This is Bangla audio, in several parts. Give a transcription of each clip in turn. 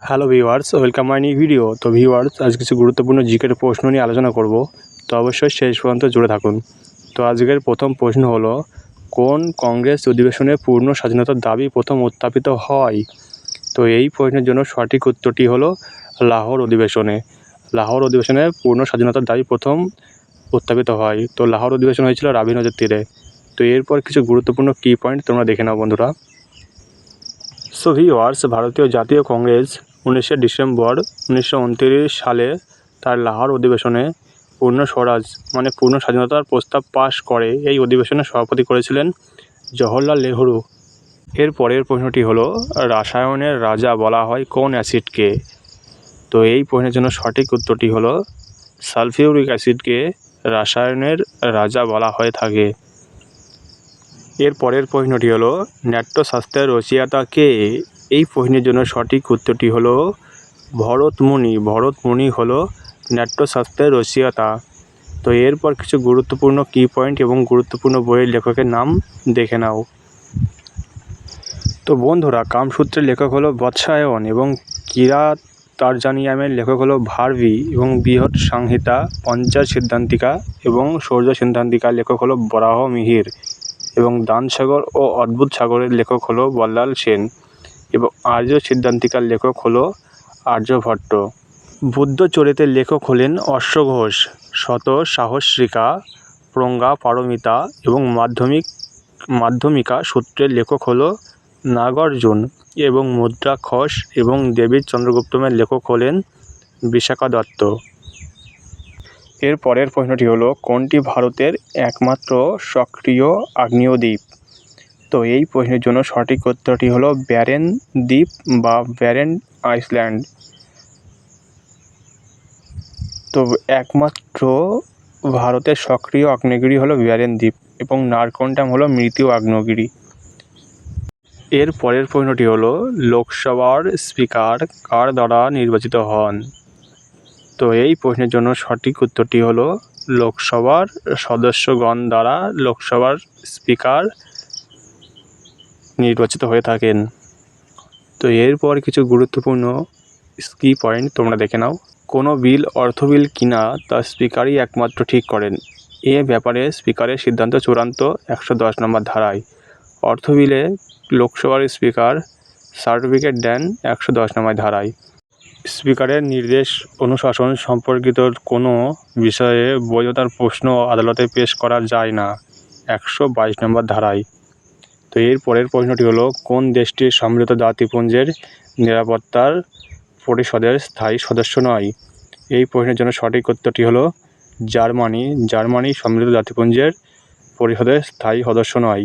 Hello viewers, welcome my new video. তো ভিউয়ার্স, আজ কিছু গুরুত্বপূর্ণ জিকের প্রশ্ন নিয়ে আলোচনা করব। তো অবশ্যই শেষ পর্যন্ত জুড়ে থাকুন। তো আজকের প্রথম প্রশ্ন হলো, কোন কংগ্রেস অধিবেশনে পূর্ণ স্বাধীনতার দাবি প্রথম উত্থাপিত হয়? তো এই প্রশ্নের জন্য সঠিক উত্তরটি হলো লাহোর অধিবেশনে। লাহোর অধিবেশনে পূর্ণ স্বাধীনতার দাবি প্রথম উত্থাপিত হয়। তো লাহোর অধিবেশন হয়েছিল রাভি নদের তীরে। তো এরপর কিছু গুরুত্বপূর্ণ কি পয়েন্ট তোমরা দেখে নাও বন্ধুরা। সো ভিউয়ার্স, ভারতীয় জাতীয় কংগ্রেস 19শে ডিসেম্বর 1929 সালে তার লাহোর অধিবেশনে পূর্ণ স্বরাজ মানে পূর্ণ স্বাধীনতার প্রস্তাব পাশ করে। এই অধিবেশনে সভাপতি করেছিলেন জওহরলাল নেহরু। এর পরের প্রশ্নটি হলো, রাসায়নের রাজা বলা হয় কোন অ্যাসিডকে? তো এই প্রশ্নের জন্য সঠিক উত্তরটি হলো সালফিউরিক অ্যাসিডকে রাসায়নের রাজা বলা হয়ে থাকে। এর পরের প্রশ্নটি হলো, নাট্যশাস্ত্রের রচয়িতা কে? এই প্রশ্নের জন্য সঠিক উত্তরটি হলো ভরতমুনি। ভরতমুনি হলো নাট্যশাস্ত্রের রচয়িতা। তো এরপর কিছু গুরুত্বপূর্ণ কি পয়েন্ট এবং গুরুত্বপূর্ণ বইয়ের লেখকের নাম দেখে নাও। তো বন্ধুরা, কামসূত্রের লেখক হলো বৎসায়ন এবং কিরাতার্জানীয়ামের লেখক হলো ভারবি এবং বৃহৎ সংহিতা, পঞ্চাশ সিদ্ধান্তিকা এবং সৌর্য সিদ্ধান্তিকার লেখক হলো বরাহ মিহির এবং দানসাগর ও অদ্ভুত সাগরের লেখক হলো বল্লাল সেন এবং আর্য সিদ্ধান্তিকার লেখক হলো আর্যভট্ট। বুদ্ধচরিতের লেখক হলেন অশ্ব ঘোষ। শত সাহস্রিকা, প্রজ্ঞা পারমিতা এবং মাধ্যমিকা সূত্রের লেখক হলো নাগার্জুন এবং মুদ্রাক্ষস এবং দেবীর চন্দ্রগুপ্তমের লেখক হলেন বিশাখা দত্ত। এর পরের প্রশ্নটি হলো, কোনটি ভারতের একমাত্র সক্রিয় আগ্নেয় দ্বীপ? তো এই প্রশ্নের জন্য সঠিক উত্তরটি হলো ব্যারেন দ্বীপ বা ব্যারেন আইল্যান্ড। তো একমাত্র ভারতের সক্রিয় আগ্নেয়গিরি হলো ব্যারেন দ্বীপ এবং নারকন্ডাম হলো মৃতীয় আগ্নেয়গিরি। এর পরের প্রশ্নটি হলো, লোকসভার স্পিকার কার দ্বারা নির্বাচিত হন? তো এই প্রশ্নের জন্য সঠিক উত্তরটি হলো লোকসভার সদস্যগণ দ্বারা লোকসভার স্পিকার নির্বাচিত হয়ে থাকেন। তো এরপর কিছু গুরুত্বপূর্ণ কি পয়েন্ট তোমরা দেখে নাও। কোনো বিল অর্থ বিল কিনা তা স্পিকারই একমাত্র ঠিক করেন। এ ব্যাপারে স্পিকারের সিদ্ধান্ত চূড়ান্ত 110 নম্বর ধারায়। অর্থ বিলে লোকসভার স্পিকার সার্টিফিকেট দেন 110 নম্বর ধারায়। স্পিকারের নির্দেশ অনুশাসন সম্পর্কিত কোনো বিষয়ে বৈধতার প্রশ্ন আদালতে পেশ করা যায় না 122 নম্বর ধারায়। তো এর পরের প্রশ্নটি হলো, কোন দেশটি সম্মিলিত জাতিপুঞ্জের নিরাপত্তার পরিষদের স্থায়ী সদস্য নয়? এই প্রশ্নের জন্য সঠিক উত্তরটি হলো জার্মানি। জার্মানি সম্মিলিত জাতিপুঞ্জের পরিষদের স্থায়ী সদস্য নয়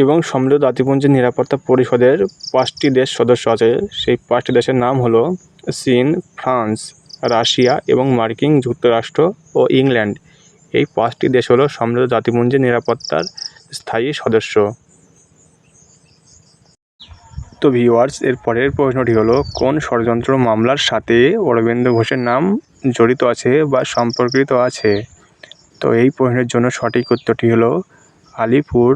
এবং সম্মিলিত জাতিপুঞ্জের নিরাপত্তা পরিষদের 5টি দেশ সদস্য আছে। সেই 5টি দেশের নাম হলো চীন, ফ্রান্স, রাশিয়া এবং মার্কিন যুক্তরাষ্ট্র ও ইংল্যান্ড। এই 5টি দেশ হলো সম্মিলিত জাতিপুঞ্জের নিরাপত্তার স্থায়ী সদস্য। তো ভিউয়ার্স, এর পরের প্রশ্নটি হলো, কোন ষড়যন্ত্র মামলার সাথে অরবিন্দ ঘোষের নাম জড়িত আছে বা সম্পর্কিত আছে? তো এই প্রশ্নের জন্য সঠিক উত্তরটি হলো আলিপুর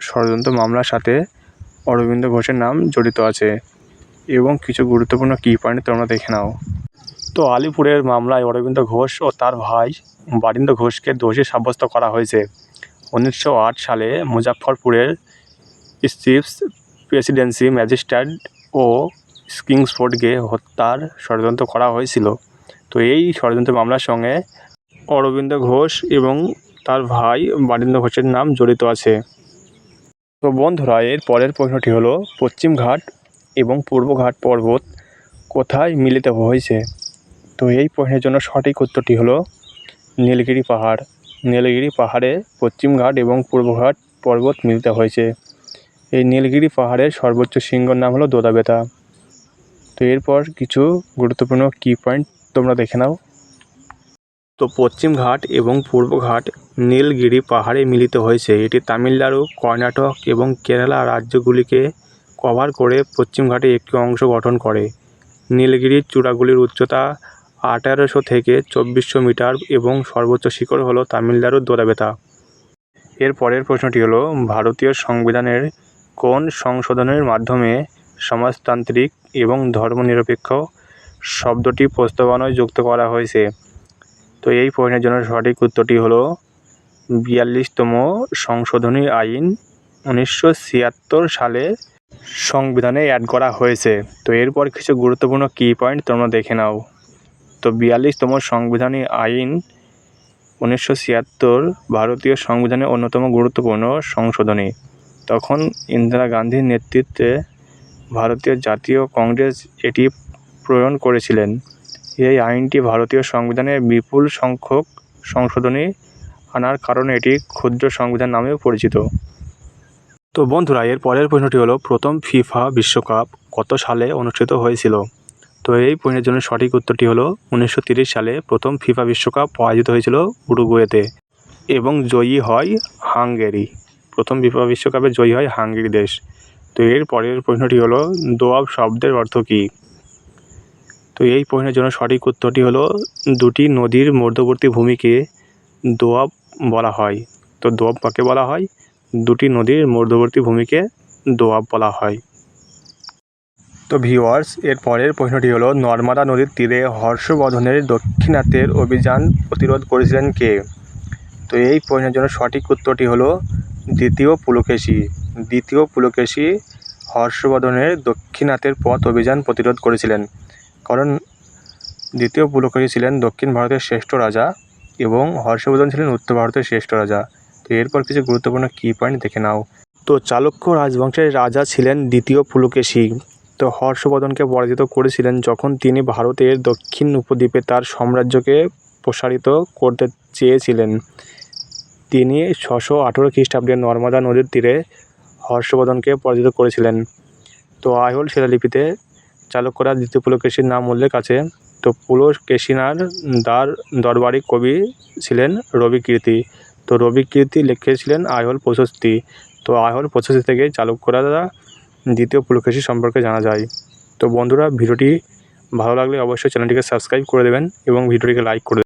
ষড়যন্ত্র মামলার সাথে অরবিন্দ ঘোষের নাম জড়িত আছে এবং কিছু গুরুত্বপূর্ণ কি পয়েন্ট তোমরা দেখে নাও। তো আলিপুরের মামলায় অরবিন্দ ঘোষ ও তার ভাই বারিন্দ ঘোষকে দোষী সাব্যস্ত করা হয়েছে। 1908 সালে মুজাফফরপুরের চিফ প্রেসিডেন্সি ম্যাজিস্ট্রেট ও কিংসফোর্ডকে হত্যার ষড়যন্ত্র করা হয়েছিল। তো এই ষড়যন্ত্র মামলার সঙ্গে অরবিন্দ ঘোষ এবং তার ভাই বারিন্দ ঘোষের নাম জড়িত আছে। তো বন্ধুরা, এর পরের প্রশ্নটি হলো, পশ্চিম ঘাট এবং পূর্ব ঘাট পর্বত কোথায় মিলিত হয়েছে? তো এই প্রশ্নের জন্য সঠিক উত্তরটি হলো নীলগিরি পাহাড়। নীলগিরি পাহাড়ে পশ্চিম ঘাট এবং পূর্ব ঘাট পর্বত মিলিত হয়েছে। এই নীলগিরি পাহাড়ের সর্বোচ্চ শৃঙ্গের নাম হলো দোদাবেতা। তো এরপর কিছু গুরুত্বপূর্ণ কি পয়েন্ট তোমরা দেখে নাও। তো পশ্চিম ঘাট এবং পূর্ব ঘাট নীলগিরি পাহাড়ে মিলিত হয়েছে। এটি তামিলনাড়ু, কর্ণাটক এবং কেরালা রাজ্যগুলিকে কভার করে পশ্চিম ঘাটে একটি অংশ গঠন করে। নীলগিরির চূড়াগুলির উচ্চতা 1800 থেকে 2400 মিটার এবং সর্বোচ্চ শিখর হলো তামিলনাড়ুর দোদাবেতা। এর পরের প্রশ্নটি হলো, ভারতীয় সংবিধানের কোন সংশোধনের মাধ্যমে সমাজতান্ত্রিক এবং ধর্মনিরপেক্ষ শব্দটি প্রস্তাবনায় যুক্ত করা হয়েছে? তো এই প্রশ্নের জন্য সঠিক উত্তরটি হলো 42তম সংশোধনী আইন 1976 সালে সংবিধানে অ্যাড করা হয়েছে। তো এরপর কিছু গুরুত্বপূর্ণ কি পয়েন্ট তোমরা দেখে নাও। তো 42তম সংবিধানী আইন 1976 ভারতীয় সংবিধানের অন্যতম গুরুত্বপূর্ণ সংশোধনী। তখন ইন্দিরা গান্ধীর নেতৃত্বে ভারতীয় জাতীয় কংগ্রেস এটি প্রণয়ন করেছিলেন। এই আইনটি ভারতীয় সংবিধানে বিপুল সংখ্যক সংশোধনী আনার কারণে এটি ক্ষুদ্র সংবিধান নামেও পরিচিত। তো বন্ধুরা, এর পরের প্রশ্নটি হলো প্রথম ফিফা বিশ্বকাপ কত সালে অনুষ্ঠিত হয়েছিল? তো এই প্রশ্নের জন্য সঠিক উত্তরটি হলো 1930 সালে প্রথম ফিফা বিশ্বকাপ আয়োজিত হয়েছিল উরুগুয়েতে এবং জয়ী হয় হাঙ্গেরি। প্রথম ফিফা বিশ্বকাপে জয়ী হয় হাঙ্গেরি দেশ। তো এর পরের প্রশ্নটি হলো দোয়াব শব্দের অর্থ কী? তো এই প্রশ্নের জন্য সঠিক উত্তরটি হলো দুটি নদীর মধ্যবর্তী ভূমিকে দোয়াব বলা হয়। তো দোয়াব কাকে বলা হয়? দুটি নদীর মধ্যবর্তী ভূমিকে দোয়াব বলা হয়। তো ভিউয়ার্স, এর পরের প্রশ্নটি হলো নর্মদা নদীর তীরে হর্ষবর্ধনের দাক্ষিণাত্যের অভিযান প্রতিরোধ করেছিলেন কে? তো এই প্রশ্নের জন্য সঠিক উত্তরটি হলো দ্বিতীয় পুলকেশী। দ্বিতীয় পুলকেশী হর্ষবর্ধনের দাক্ষিণাত্যের পথ অভিযান প্রতিরোধ করেছিলেন, কারণ দ্বিতীয় পুলকেশী ছিলেন দক্ষিণ ভারতের শ্রেষ্ঠ রাজা এবং হর্ষবর্ধন ছিলেন উত্তর ভারতের শ্রেষ্ঠ রাজা। তো এরপর কিছু গুরুত্বপূর্ণ কি পয়েন্ট দেখে নাও। তো চালুক্য রাজবংশের রাজা ছিলেন দ্বিতীয় পুলকেশী। তো হর্ষবর্ধনকে পরাজিত করেছিলেন যখন তিনি ভারতের দক্ষিণ উপদ্বীপে তার সাম্রাজ্যকে প্রসারিত করতে চেয়েছিলেন। তিনি 618 খ্রিস্টাব্দে নর্মদা নদীর তীরে হর্ষবর্ধনকে পরাজিত করেছিলেন। তো আইহোল শিলালিপিতে চালুক্যরা দ্বিতীয় পুলকেশীর নাম উল্লেখ আছে। তো পুলকেশীনার দরবারি কবি ছিলেন রবিকীর্তি। তো রবিকীর্তি লিখেছিলেন আইহোল প্রশস্তি। তো আইহোল প্রশস্তি থেকে চালুক্যরা দ্বিতীয় পুলকেশী সম্পর্কে জানা যায়। তো বন্ধুরা, ভিডিওটি ভালো লাগলে অবশ্যই চ্যানেলটিকে সাবস্ক্রাইব করে দেবেন এবং ভিডিওটিকে লাইক করে দেবেন।